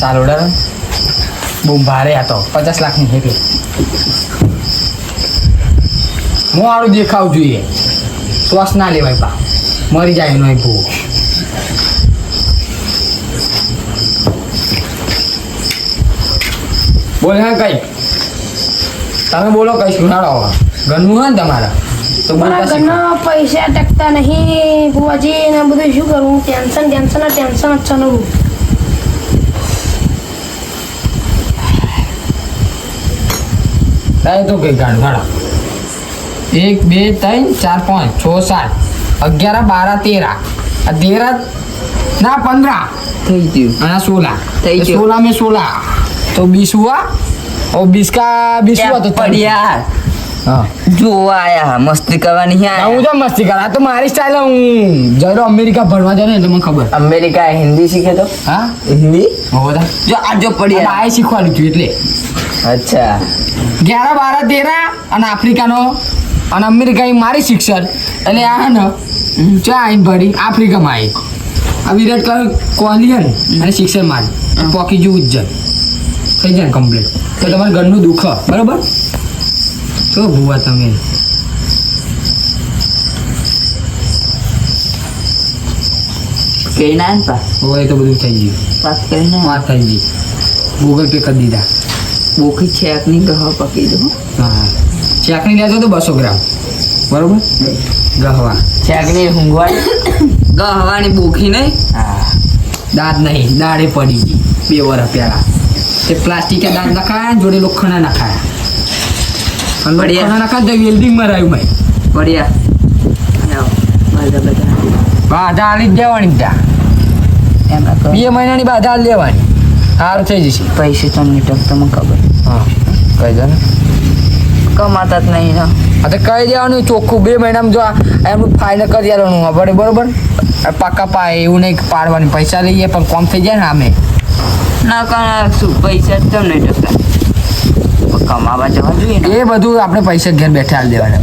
ચાલ ઓર્ડર બહુ ભારે હતો 50 લાખની હેઠે મોડું દેખાવું જોઈએ શ્વાસ ના લેવાય પા મરી જાય એનો ભૂ બોલ હા કઈ તમે બોલો કઈ સુનાડો ઘરનું હોય ને તમારા તો મારા ઘરના પૈસા ટકતા નહીં બુઆજી ને બધું શું કરું ટેન્શન જ ચાલુ તારે તો કઈ ગાડ ગાડા 1 2 3 4 5 6 7 11 12 13 ના 15 થઈ ગયું અને 16 થઈ ગયું 16 में 16 तो 20 हुआ और 20 का 20 हुआ तो પડ્યા हाँ જોવા આયા મસ્તી કરવાની હું આયા તો મસ્તી કરા તો મારી સ્ટાઇલ હું જરો અમેરિકા ભણવા જાવ ને એટલે મને ખબર અમેરિકા હિન્દી શીખે તો હા હિન્દી હોતા જો આ જો પડ્યા આ શીખવાનું છું એટલે અચ્છા 11 12 13 અને આફ્રિકાનો અને અમેરિકા એ મારી શિક્ષણ એટલે આ ને ચા આઈને પડી આફ્રિકામાં આવી આ વિરાટ કોહલી હે ને અને શિક્ષણ મારી પોકી જેવું જ જાય થઈ જાય કમ્પ્લીટ તો તમારે ઘરનું દુઃખ બરાબર શું ભૂવા તમે કઈ ના ને પા હવે તો બધું થઈ ગયું વાત કરીને વાત થઈ ગઈ ગૂગલ પે કરી દીધા બોખી છેક ની ગહ પકી દો હા ચેકની લેજો તો 200 ગ્રામ બરોબર ગહવા છેક ની ઊંઘવાડી ગહવાની બોખી નહીં હા દાંત નહીં દાડે પડી ગઈ 2 વર્ષ પહેલા તે પ્લાસ્ટિક કે દાંત નખાયા ને જોડે લોખંડના નખાયા અને લોખંડના નખાયા તો વેલ્ડિંગ મરાયું મેં પડ્યા બધા બધા બાધા આલી જ દેવાની ત્યાં એમાં 2 મહિનાની બાધા આલી દેવાની સારું થઈ જશે પૈસે તમને ટક તમને ખબર હા કહી દો ને કમાતા જ નહીં ને આ તો કહી દેવાનું ચોખ્ખું 2 મહિનામાં જો એમનું ફાઇનલ કરી દેવાનું આપણે બરોબર પાકા પાય એવું નહીં પાડવાની પૈસા લઈએ પણ કોમ થઈ જાય ને આમે ના કારણ શું પૈસા જ તમને ટકતા કમાવા જવા જોઈએ ને એ બધું આપણે પૈસા ઘેર બેઠા હાલ દેવાના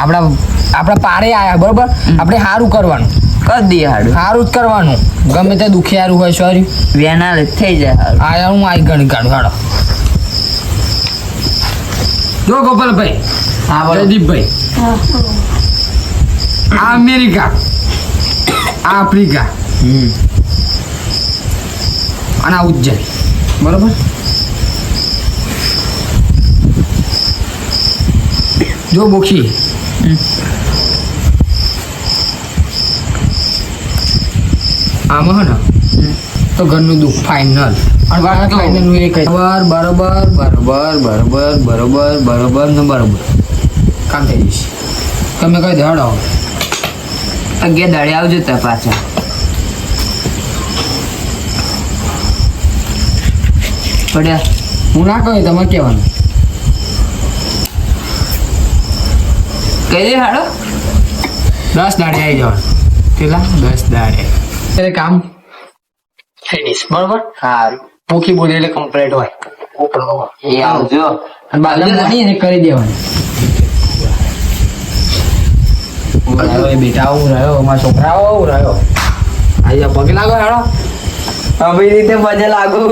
આપણા પાડે આયા બરોબર આપણે સારું કરવાનું કરી દઈએ હાડું સારું જ કરવાનું ગમે તે દુખિયારું હોય સોરી વેના થઈ જાય હારું આયા હું આઈ ગણી કાઢું હાડો જો ગોપાલભાઈ હા બોલો જયદીપભાઈ આ અમેરિકા આ આફ્રિકા અને આ ઉજ્જૈન બરોબર જો બોખી આમાં હે ને તો ઘરનું દુઃખ ફાઇનલ અને વાત ફાઇનલ નું એ કહે બરોબર ને બરોબર કામ થઈ જશે તમે કઈ દેવાડો 11 દાડે આવજો તા પાછા પડ્યા હું ના કહું તમારે કહેવાનું કહી દે હાડો 10 દાડે આવી જવાનું કેટલા 10 દાડે એટલે કામ થઈ જશે બરોબર સારું ભૂખી બોલી એટલે કમ્પ્લીટ હોય ઉપડો એ આવજો અને બાદામ નાખી એને કરી દેવાની બેટા હું રહ્યો મારા છોકરા હું રહ્યો અહીંયા પગે લાગો હેડો આવી રીતે મજા લાગુ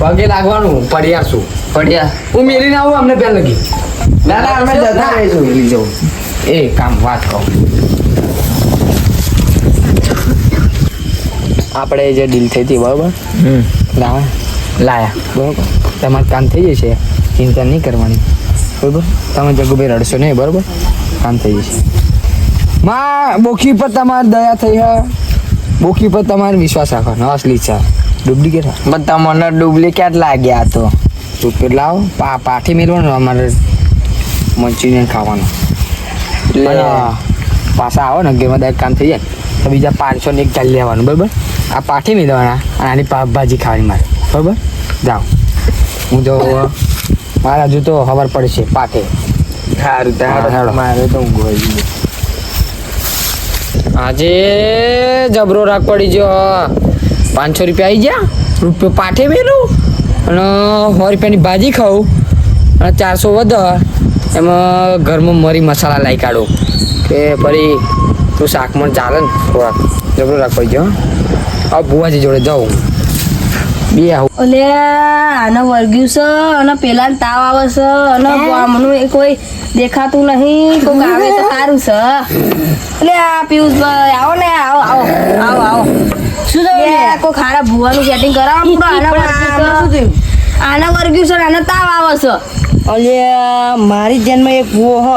પગે લાગવાનું પડ્યા શું પડ્યા હું મેલીને આવું અમને પહેલા લગી ના ના અમે જતા રહીશું લીજો એ કામ વાત કહું આપણે જે ડીલ થઈ હતી બરોબર લાયા બરોબર તમારે કામ થઈ જશે ચિંતા નહીં કરવાની બરોબર તમે જગુભાઈ રડશો નહીં બરોબર કામ થઈ જશે માં બોખી પર તમારે દયા થઈ હે બોખી પર તમારે વિશ્વાસ રાખવાનો અસલી છે ડુપ્લિકેટ બધા મને ડુપ્લિકેટ લાગ્યા તો ડુપ્લિકેટ લાવો પાઠી મેળવાનું અમારે મંચુરિયન ખાવાનું એટલે પાછા આવો ને ઘેરમાં દરેક કામ થઈ જાય તો બીજા 500 ને 1 ચાલી લેવાનું બરાબર આ પાઠી મેળવવાના અને આની ભાજી ખાવાની મારે બરાબર જાઓ હું જો મારા હજુ તો ખબર પડશે પાકે સારું હેડો. મારે તો ઊંઘ આવી ગઈ. આજે જબરો રાગ પડી ગયો 500 રૂપિયા આવી ગયા રૂપિયો પાઠે મેલું અને 100 રૂપિયાની ભાજી ખાઉં અને 400 વધે એમાં ઘરમાં મરી મસાલા લાવી કાઢું કે ફરી તું શાકમાં ચાલે ને થોડાક જબરો રાગ પડી ગયો હવે ભુવાજી જોડે જાઉં બે આવું ઓલે આને વર્ગ્યું છે અને પેલા તાવ આવે છે અને ગામનું એ કોઈ દેખાતું નહીં કોઈક આવે તો સારું છે એટલે આ પિયુષભાઈ આવો ને આવો આવો આવો આવો શું થયું કોઈ ખારા ભૂવાનું સેટિંગ કરાવો આના વર્ગ્યું છે આને તાવ આવે છે અલ્યા મારી ધ્યાનમાં એક ભૂવો હ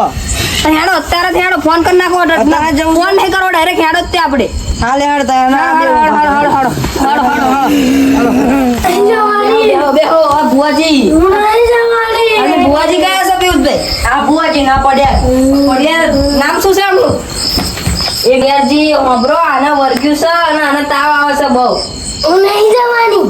તો હેડો અત્યારે હેડો ફોન કરી નાખો ફોન નહીં કરો ડાયરેક્ટ હેડો જ તે આપણે હાલે હડ તારા બેહો આ ભુવાજી અને ભુવાજી કયા છે પિયુષભાઈ આ ભૂવાજી ના પડ્યા નામ શું છે એમનું એક યારજી હોબરો આના વર્ગ્યું છે અને આને તાવ આવે છે બહુ હું નહીં જવાની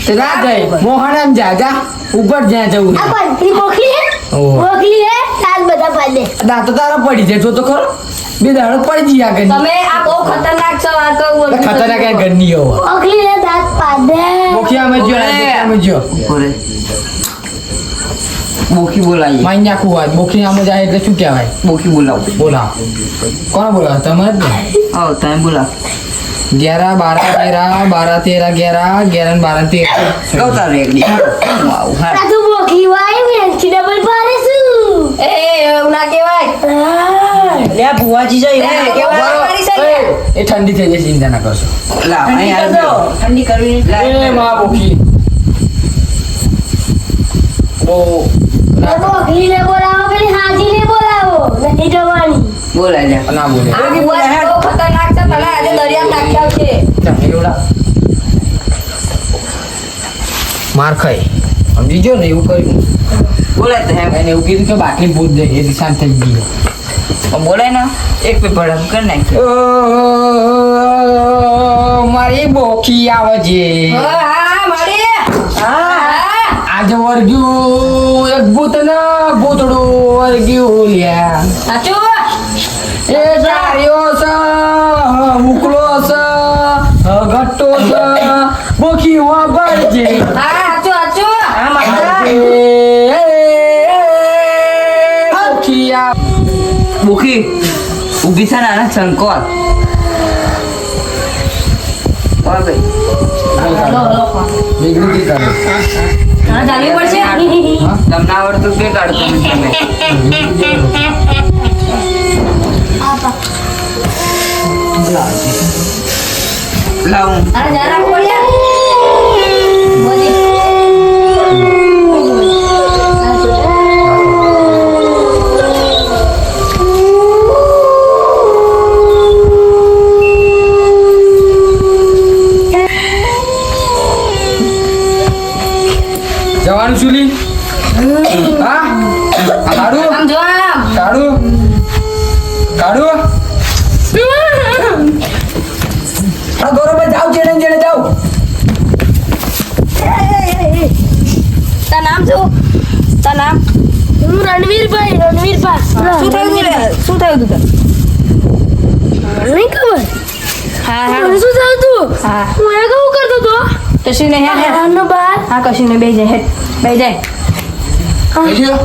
તે ના ગઈ મોહણામ જા ઉપર જ્યાં જવું આ બંધરી મોકલી હે ઓહો. મોકલી હે તાર બધા પાડે દાંતો તારા પડી જાય તો ખરો બે દાડો પડી જઈ આગળ તમે આ બહુ ખતરનાક છો આ તો ખતરનાક કઈ ઘરની હોવ મોકલી હે દાંત પાડે મોખિયામાં જો મોખિયામાં જો બોલે બોખી બોલાવીએ માઈ નાખું વાત મોખિયામાં જાય એટલે શું કહેવાય બોખી બોલાવો બોલાવ કોણ બોલાવ તમે જ ને આવો તમે બોલાવો 11 12 13 11 12 13 કહો તારે એક દી આવું હા આ તું મોકલી વાય વેંચી ડબલ પાડે છું એ એવું ના કહેવાય લે ભૂવાજી જો કેવાય મારી સહી એ ઠંડી થઈ જશે ચિંતા ના કરશો લાવ અહીં ઠંડી કરવી એ માં બોખી ઓ મોકલી ને બોલાવો પેલી હાજી ને બોલાવો નથી જવાની બોલાય લે ના બોલે આ ભુવાજી બહુ ખતરનાક છે ભલા આજે દરિયામાં નાખી આવશે એવડા માર ખાઈ સમજી જો ને એવું કર્યું બોલાય તો એમ એને એવું કીધું કે બાટલી પૂછ દે એ શાંત થઈ ગઈ બોલાય ને એક પેપર એમ કરી નાખ્યો મારી બોખી આવે છે હા મારી હા આજે વર્ગ્યું એક ભૂત ને ભૂતડું વર્ગ્યું લ્યા સાચું એ સાર્યો છે મુકલો છે ઘટ્ટો છે બોખી વાબર છે હા સાચું બોખી આ બોખી ઊભી છે ને આને સંકોચ ભાઈ વિકૃતિ કરે હા ચાલવી પડશે તમને આવડતું કે કાઢતો તમે લાવું અરે જરા બોલ્યા બોલી જવાનું ચૂલી હા કાઢું આમ જો આમ કાઢું કાઢું બરોબર જાવ ચેડે ચેડે જાવ તાર નામ શું તાર નામ હું રણવીરભાઈ શું થયું તું લે? શું થયું તું તને? નહીં ખબર હા મને શું થયું તું હા હું એ કેવું કરતો તો કશું નહીં હે આનો બાર હા કશું નહીં બેહી જાય હેડ બેહી જાય બેસ્યો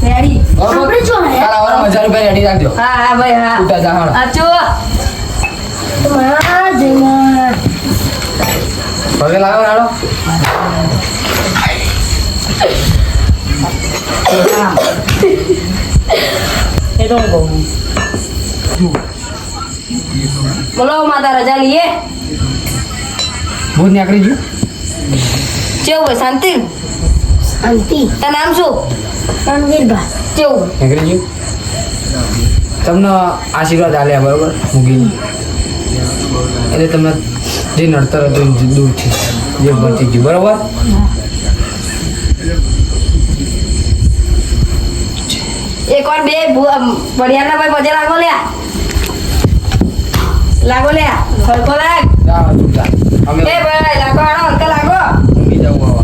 રેડી બરોબર આપણે જો ને કાલ આવવાના 1000 રૂપિયા રેડી રાખજો હા હા ભાઈ હા ઉઠા જા હાલો સાચું માં જમા પગે લાવો હાલો એ તો હું કહું બોલો માતા રજા લઈએ ભૂત નીકળી ગયું કેવું હોય શાંતિ શાંતિ તાર નામ શું રણવીરભાઈ કેવું નીકળી ગયું તમને આશીર્વાદ આલ્યા બરોબર મૂકી એટલે તમને જે નડતર હતું એ દૂર થઈ જે ભરતી ગયું બરોબર એક વાર બે ભડિયાના ભાઈ પજે લાગો લ્યા લાગો લ્યા હલકો લાગ જાઓ તું જા અમે એ ભાઈ લાગો આડો હલકા લાગો ઊંઘી જાઉં બાબા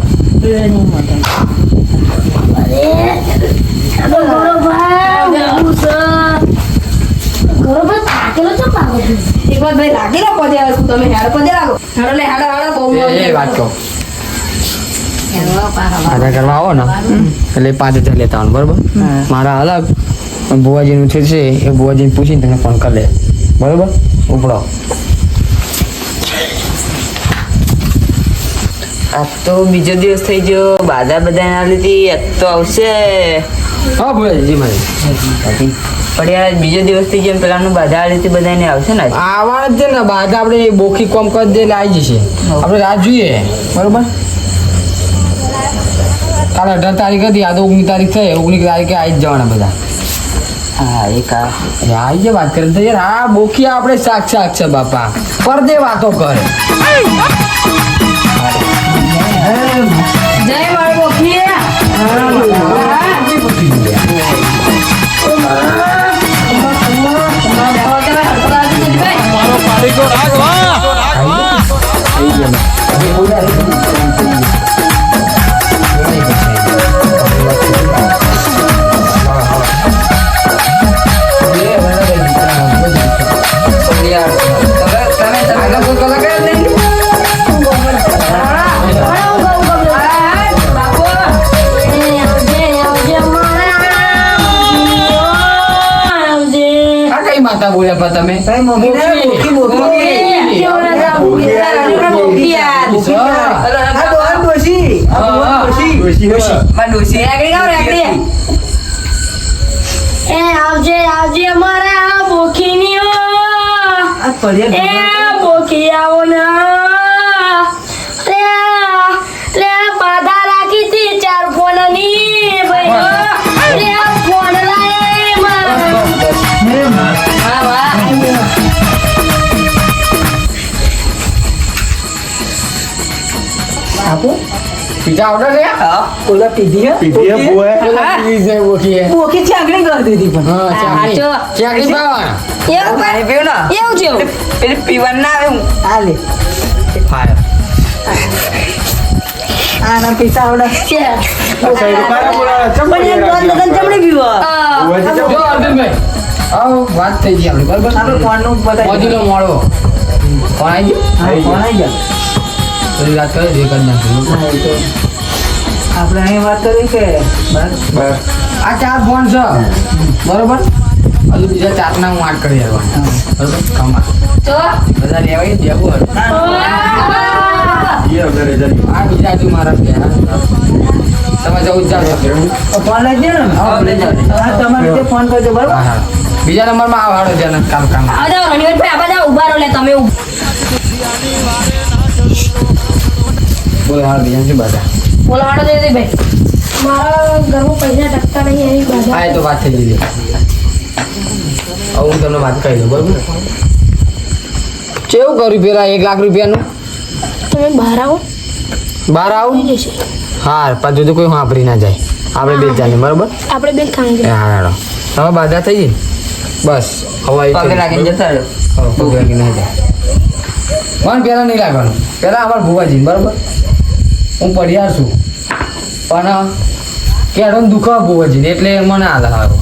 બરોબર થાકેલો છો પાગલ એક વાર ભાઈ લાગી લો પજે આવે તમે હેડ પજે લાગો હેડો લે હેડો હેડો બહુ એ વાત કહો આધાર કરવા આવો ને એટલે 5000 લેતા આવવાનું બરોબર મારા અલગ બુવાજીનું છે એ બુવાજીને પૂછીને તમને ફોન કરી લે બરોબર ઉપડો આ તો બીજો દિવસ થઈ ગયો બાધા બધા ના લીધી આજ તો આવશે હા ભુવાજી મારી પણ યાર બીજો દિવસ થઈ ગયો પેલાનું બાધા આ રીતે બધાને આવશે ને આજ? આવવાનું જ છે ને બાદ આપણે બોખી કોમ કરી દે આવી જશે આપણે રાત જોઈએ બરોબર કાલે 18 તારીખ હતી આ તો 19 તારીખ થઈ 19 તારીખે આવી જ જવાના બધા હા એક આ અરે આવી જે વાત કરી તો યાર હા બોખી આપણે સાક્ષાત છે બાપા પરદે વાતો કરે જય મારી બોખી માતા બોલ્યા પણ તમે આવજે આવજે મારા બોખીની એ બોખી આવો ના લે બાધા રાખી હતી 4 ફોનની ભાઈ લે ફોન લાય પીઝા ઓર્ડર છે ઓલા પીધી હે બોખી હે બોકી ચાકડી કરી દીધી પણ હા ચાકરી જો. ચાકરી પાવાના એવું પાણી પીવું ને એવું છે પેલી પીવાનું ના આવે હું આ લે ફાયર આના પૈસા આવડા છે પણ એક વાત લગન ચમડી પીવા જો અર્જુનભાઈ આવો વાત થઈ ગઈ આપણી બરાબર આપણે ફોન નું બતાવી મોદીનો મોડો કોણ આવી ગયો હા ફોન આવી ગયા થોડી વાત કરે જે કરી નાખ્યું હા, એ તો આપણે અહીં વાત કરી કે બસ આ 4 ફોન છે બરોબર હજુ બીજા 4 ના હું 8 કરી દેવાના બરોબર કમા તો બધા લેવાય દેવું હોય આ બીજા હજુ મારા છે તમે જવું જ જાવ ફોન લઈ દે ને હા, લઈ જાઓ. હા તમારે રીતે ફોન કરજો બરાબર હા હા બીજા નંબરમાં આવ હાડો જેને કામ કામ આ જાઓ રણવીરભાઈ આ બધા ઉભા રહો લે તમે બોલો હાલ બીજા શું બધા બોલો હાડો દે દે ભાઈ મારા ઘરમાં પૈસા ટકતા નહીં એની બાધા હા એ તો વાત થઈ ગઈ હવે હું તમને વાત કહી દઉં બરોબર કેવું કર્યું પેલા 1 લાખ રૂપિયાનું તમે બહાર આવો બહાર આવું જશે હા પાછું તો કોઈ વાપરી ના જાય આપણે બે જાને બરોબર આપણે બેન ખાઈ એ હા હાડો હવે બાધા થઈ ગઈ બસ હવે પગે લાગીને જતા રહ્યો પગ લાગી ના જાય મને પહેલાં નહીં લાગવાનું પહેલાં અમારા ભુવાજી બરોબર હું પડિયાર છું પણ કેળો દુખો ભુવાજી એટલે મને આધાર આવ્યો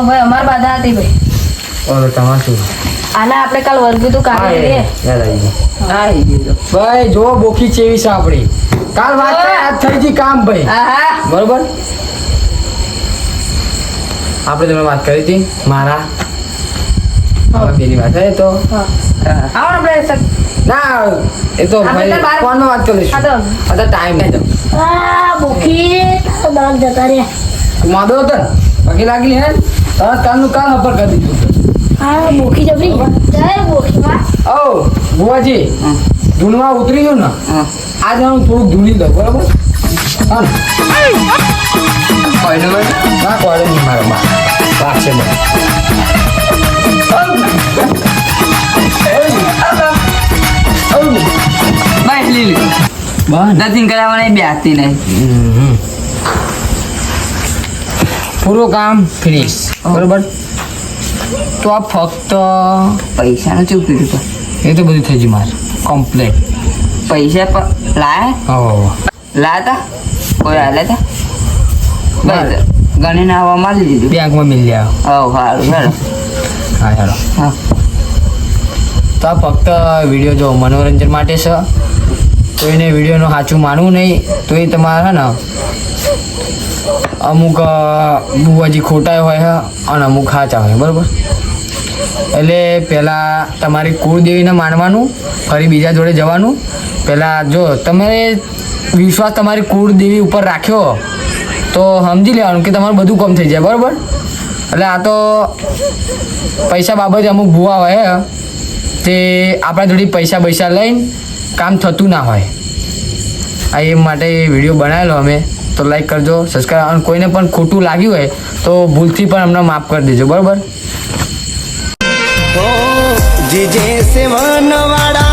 ભાઈ અમાર બાધા હતી ભાઈ હવે તમારે શું આના આપણે કાલ વર્ગ્યું તું હા, કાઢી લઈએ યાદ આવી ગયું આવી ગયો ભાઈ જો બોખી ચેવી છે આપણી કાલ વાત થઈ આજ થઈ ગઈ કામ ભાઈ હા હા બરોબર આપણે તમને વાત કરી હતી મારા હવે પેલી વાત હે તો આવો ને આપણે ના એ તો આપણે ભાઈ તો બાર- ફોનમાં વાત કરીશું હા તો. અત્યારે ટાઈમ નહીં તો આ બોખી તારા દાંત જતા રહ્યા માદો હતો ને પગે લાગી હે તરત કાલનું કાલ અપર કરી દીધું આ બોખી જબરી જય બોખીમાં ઓ બુવાજી ધૂનમાં ઉતરી ગયું ને હા આજે હું થોડુંક ધૂણી દઉં બરાબર હા ને? કોઈનું બોલ ના કોડે નહીં મારો બા છે બસ લીલી નથી કરાવવાની બેસતી નહીં પૂરું કામ ફિનિશ બરોબર તો આ ફક્ત પૈસાનું ચૂપ કર્યું પણ એ તો બધું થઈ ગયું મારે કમ્પ્લેટ પૈસા પણ લાયા હવે લાયા તા કોઈ હાલે તા બસ ગણીને આવવા મારી દીધું બેંકમાં મિલ જાય હવ સારું હેલો હા હેલો હા તો આ ફક્ત વિડીયો જો મનોરંજન માટે છે કોઈને વિડીયોનું સાચું માનવું નહીં તો એ તમારે ને અમુક બુવાજી ખોટા હોય છે અને અમુક સાચા હોય બરાબર એટલે પહેલાં તમારી કુળદેવીને માનવાનું, ફરી બીજા જોડે જવાનું. પહેલાં જો તમે વિશ્વાસ તમારી કુળદેવી ઉપર રાખ્યો તો સમજી લેવાનું કે તમારું બધું કામ થઈ જાય, બરાબર. એટલે આ તો પૈસા બાબતે અમુક ભૂવા હોય તે આપણા જોડે પૈસા લઈને કામ થતું ના હોય. આ એ માટે વિડીયો બનાવેલો અમે, તો લાઈક કરજો, સબસ્ક્રાઈબ, અને કોઈને પણ ખોટું લાગ્યું હોય તો ભૂલથી પણ અમને માફ કરી દેજો, બરાબર. જે સેવન વાળા